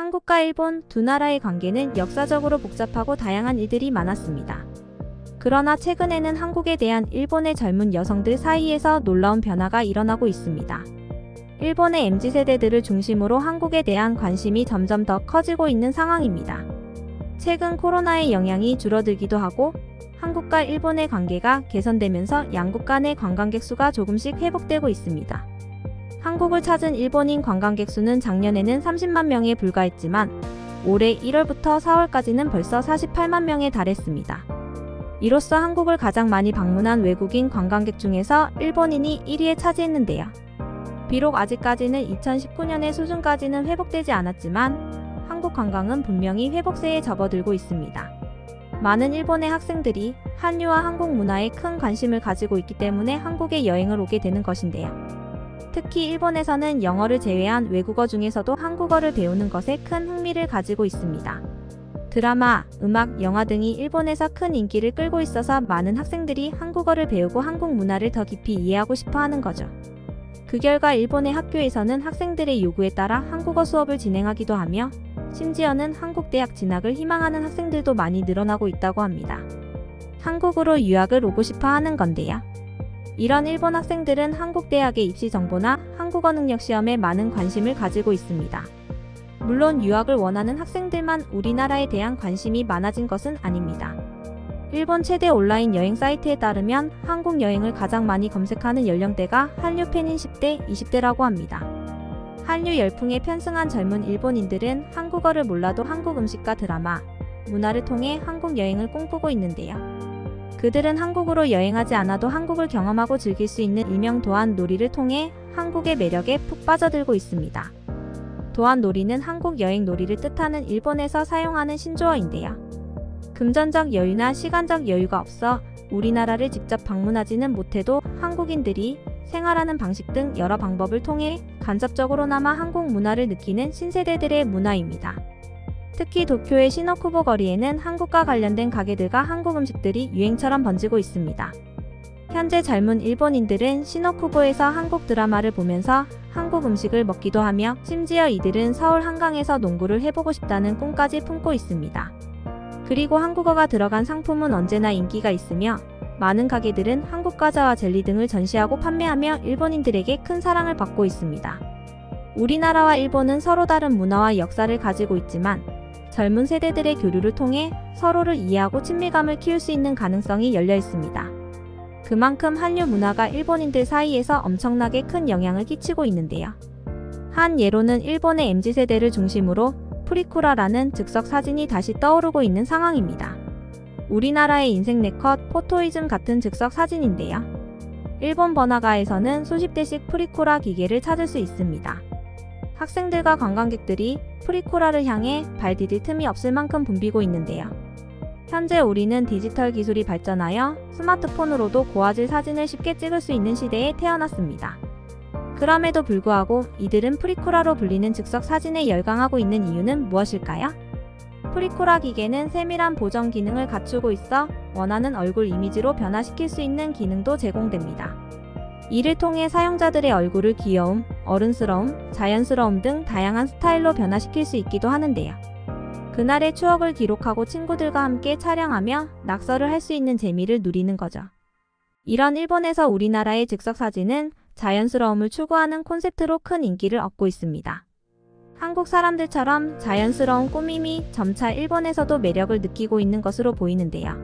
한국과 일본 두 나라의 관계는 역사적으로 복잡하고 다양한 일들이 많았습니다. 그러나 최근에는 한국에 대한 일본의 젊은 여성들 사이에서 놀라운 변화가 일어나고 있습니다. 일본의 MZ세대들을 중심으로 한국에 대한 관심이 점점 더 커지고 있는 상황입니다. 최근 코로나의 영향이 줄어들기도 하고 한국과 일본의 관계가 개선되면서 양국 간의 관광객 수가 조금씩 회복되고 있습니다. 한국을 찾은 일본인 관광객 수는 작년에는 30만 명에 불과했지만 올해 1월부터 4월까지는 벌써 48만 명에 달했습니다. 이로써 한국을 가장 많이 방문한 외국인 관광객 중에서 일본인이 1위에 차지했는데요. 비록 아직까지는 2019년의 수준까지는 회복되지 않았지만 한국 관광은 분명히 회복세에 접어들고 있습니다. 많은 일본의 학생들이 한류와 한국 문화에 큰 관심을 가지고 있기 때문에 한국에 여행을 오게 되는 것인데요. 특히 일본에서는 영어를 제외한 외국어 중에서도 한국어를 배우는 것에 큰 흥미를 가지고 있습니다. 드라마, 음악, 영화 등이 일본에서 큰 인기를 끌고 있어서 많은 학생들이 한국어를 배우고 한국 문화를 더 깊이 이해하고 싶어 하는 거죠. 그 결과 일본의 학교에서는 학생들의 요구에 따라 한국어 수업을 진행하기도 하며 심지어는 한국 대학 진학을 희망하는 학생들도 많이 늘어나고 있다고 합니다. 한국으로 유학을 오고 싶어 하는 건데요. 이런 일본 학생들은 한국 대학의 입시 정보나 한국어 능력 시험에 많은 관심을 가지고 있습니다. 물론 유학을 원하는 학생들만 우리나라에 대한 관심이 많아진 것은 아닙니다. 일본 최대 온라인 여행 사이트에 따르면 한국 여행을 가장 많이 검색하는 연령대가 한류 팬인 10대, 20대라고 합니다. 한류 열풍에 편승한 젊은 일본인들은 한국어를 몰라도 한국 음식과 드라마, 문화를 통해 한국 여행을 꿈꾸고 있는데요. 그들은 한국으로 여행하지 않아도 한국을 경험하고 즐길 수 있는 일명 도안놀이를 통해 한국의 매력에 푹 빠져들고 있습니다. 도안놀이는 한국 여행놀이를 뜻하는 일본에서 사용하는 신조어인데요. 금전적 여유나 시간적 여유가 없어 우리나라를 직접 방문하지는 못해도 한국인들이 생활하는 방식 등 여러 방법을 통해 간접적으로나마 한국 문화를 느끼는 신세대들의 문화입니다. 특히 도쿄의 시노쿠보 거리에는 한국과 관련된 가게들과 한국 음식들이 유행처럼 번지고 있습니다. 현재 젊은 일본인들은 시노쿠보에서 한국 드라마를 보면서 한국 음식을 먹기도 하며 심지어 이들은 서울 한강에서 농구를 해보고 싶다는 꿈까지 품고 있습니다. 그리고 한국어가 들어간 상품은 언제나 인기가 있으며 많은 가게들은 한국 과자와 젤리 등을 전시하고 판매하며 일본인들에게 큰 사랑을 받고 있습니다. 우리나라와 일본은 서로 다른 문화와 역사를 가지고 있지만 젊은 세대들의 교류를 통해 서로를 이해하고 친밀감을 키울 수 있는 가능성이 열려 있습니다. 그만큼 한류 문화가 일본인들 사이에서 엄청나게 큰 영향을 끼치고 있는데요. 한 예로는 일본의 MZ세대를 중심으로 프리쿠라라는 즉석 사진이 다시 떠오르고 있는 상황입니다. 우리나라의 인생 네컷, 포토이즘 같은 즉석 사진인데요. 일본 번화가에서는 수십 대씩 프리쿠라 기계를 찾을 수 있습니다. 학생들과 관광객들이 프리쿠라를 향해 발 디딜 틈이 없을 만큼 붐비고 있는데요. 현재 우리는 디지털 기술이 발전하여 스마트폰으로도 고화질 사진을 쉽게 찍을 수 있는 시대에 태어났습니다. 그럼에도 불구하고 이들은 프리쿠라로 불리는 즉석 사진에 열광하고 있는 이유는 무엇일까요? 프리쿠라 기계는 세밀한 보정 기능을 갖추고 있어 원하는 얼굴 이미지로 변화시킬 수 있는 기능도 제공됩니다. 이를 통해 사용자들의 얼굴을 귀여움, 어른스러움, 자연스러움 등 다양한 스타일로 변화시킬 수 있기도 하는데요. 그날의 추억을 기록하고 친구들과 함께 촬영하며 낙서를 할 수 있는 재미를 누리는 거죠. 이런 일본에서 우리나라의 즉석 사진은 자연스러움을 추구하는 콘셉트로 큰 인기를 얻고 있습니다. 한국 사람들처럼 자연스러운 꾸밈이 점차 일본에서도 매력을 느끼고 있는 것으로 보이는데요.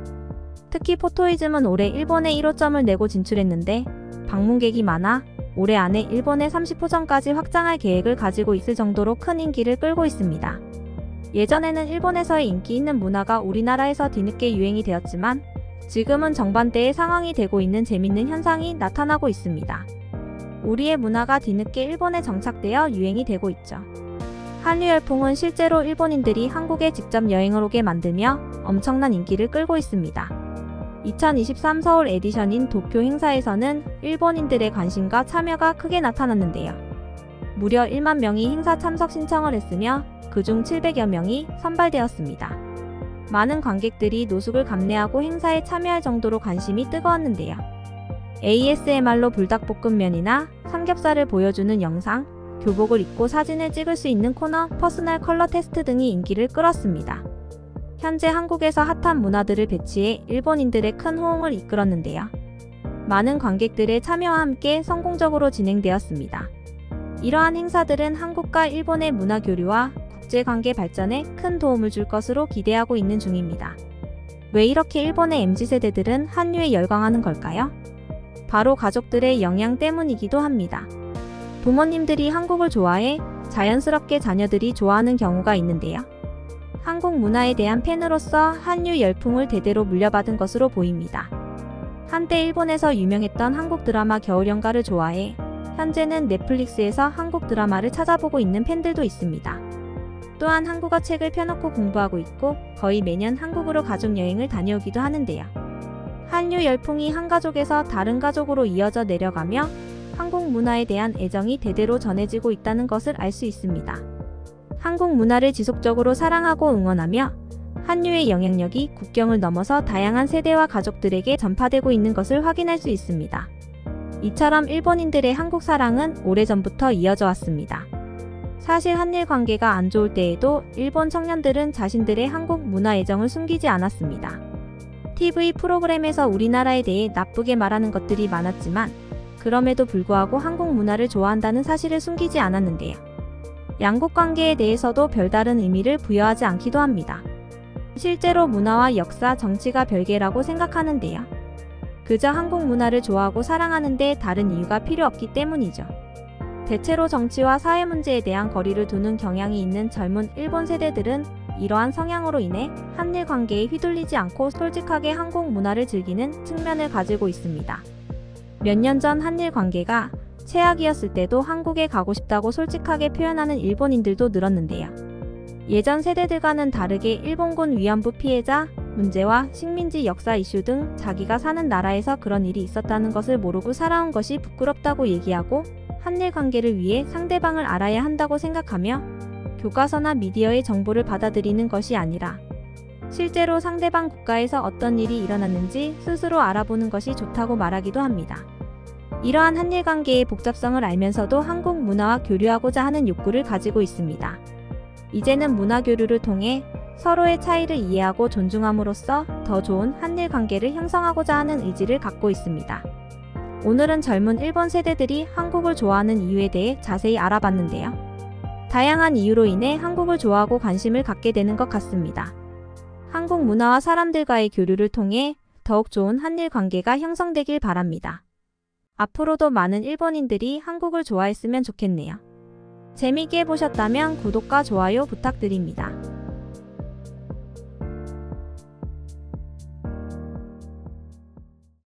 특히 포토이즘은 올해 일본에 1호점을 내고 진출했는데 방문객이 많아 올해 안에 일본의 30호점까지 확장할 계획을 가지고 있을 정도로 큰 인기를 끌고 있습니다. 예전에는 일본에서의 인기 있는 문화가 우리나라에서 뒤늦게 유행이 되었지만 지금은 정반대의 상황이 되고 있는 재밌는 현상이 나타나고 있습니다. 우리의 문화가 뒤늦게 일본에 정착되어 유행이 되고 있죠. 한류 열풍은 실제로 일본인들이 한국에 직접 여행을 오게 만들며 엄청난 인기를 끌고 있습니다. 2023 서울 에디션인 도쿄 행사에서는 일본인들의 관심과 참여가 크게 나타났는데요. 무려 1만 명이 행사 참석 신청을 했으며 그중 700여 명이 선발되었습니다. 많은 관객들이 노숙을 감내하고 행사에 참여할 정도로 관심이 뜨거웠는데요. ASMR로 불닭볶음면이나 삼겹살을 보여주는 영상, 교복을 입고 사진을 찍을 수 있는 코너, 퍼스널 컬러 테스트 등이 인기를 끌었습니다. 현재 한국에서 핫한 문화들을 배치해 일본인들의 큰 호응을 이끌었는데요. 많은 관객들의 참여와 함께 성공적으로 진행되었습니다. 이러한 행사들은 한국과 일본의 문화 교류와 국제관계 발전에 큰 도움을 줄 것으로 기대하고 있는 중입니다. 왜 이렇게 일본의 MZ세대들은 한류에 열광하는 걸까요? 바로 가족들의 영향 때문이기도 합니다. 부모님들이 한국을 좋아해 자연스럽게 자녀들이 좋아하는 경우가 있는데요. 한국 문화에 대한 팬으로서 한류 열풍을 대대로 물려받은 것으로 보입니다. 한때 일본에서 유명했던 한국 드라마 겨울연가를 좋아해 현재는 넷플릭스에서 한국 드라마를 찾아보고 있는 팬들도 있습니다. 또한 한국어 책을 펴놓고 공부하고 있고 거의 매년 한국으로 가족여행을 다녀오기도 하는데요. 한류 열풍이 한 가족에서 다른 가족으로 이어져 내려가며 한국 문화에 대한 애정이 대대로 전해지고 있다는 것을 알 수 있습니다. 한국 문화를 지속적으로 사랑하고 응원하며 한류의 영향력이 국경을 넘어서 다양한 세대와 가족들에게 전파되고 있는 것을 확인할 수 있습니다. 이처럼 일본인들의 한국 사랑은 오래전부터 이어져 왔습니다. 사실 한일 관계가 안 좋을 때에도 일본 청년들은 자신들의 한국 문화 애정을 숨기지 않았습니다. TV 프로그램에서 우리나라에 대해 나쁘게 말하는 것들이 많았지만 그럼에도 불구하고 한국 문화를 좋아한다는 사실을 숨기지 않았는데요. 양국 관계에 대해서도 별다른 의미를 부여하지 않기도 합니다. 실제로 문화와 역사, 정치가 별개라고 생각하는데요. 그저 한국 문화를 좋아하고 사랑하는데 다른 이유가 필요 없기 때문이죠. 대체로 정치와 사회 문제에 대한 거리를 두는 경향이 있는 젊은 일본 세대들은 이러한 성향으로 인해 한일 관계에 휘둘리지 않고 솔직하게 한국 문화를 즐기는 측면을 가지고 있습니다. 몇 년 전 한일 관계가 최악이었을 때도 한국에 가고 싶다고 솔직하게 표현하는 일본인들도 늘었는데요. 예전 세대들과는 다르게 일본군 위안부 피해자 문제와 식민지 역사 이슈 등 자기가 사는 나라에서 그런 일이 있었다는 것을 모르고 살아온 것이 부끄럽다고 얘기하고 한일 관계를 위해 상대방을 알아야 한다고 생각하며 교과서나 미디어의 정보를 받아들이는 것이 아니라 실제로 상대방 국가에서 어떤 일이 일어났는지 스스로 알아보는 것이 좋다고 말하기도 합니다. 이러한 한일 관계의 복잡성을 알면서도 한국 문화와 교류하고자 하는 욕구를 가지고 있습니다. 이제는 문화 교류를 통해 서로의 차이를 이해하고 존중함으로써 더 좋은 한일 관계를 형성하고자 하는 의지를 갖고 있습니다. 오늘은 젊은 일본 세대들이 한국을 좋아하는 이유에 대해 자세히 알아봤는데요. 다양한 이유로 인해 한국을 좋아하고 관심을 갖게 되는 것 같습니다. 한국 문화와 사람들과의 교류를 통해 더욱 좋은 한일 관계가 형성되길 바랍니다. 앞으로도 많은 일본인들이 한국을 좋아했으면 좋겠네요. 재미있게 보셨다면 구독과 좋아요 부탁드립니다.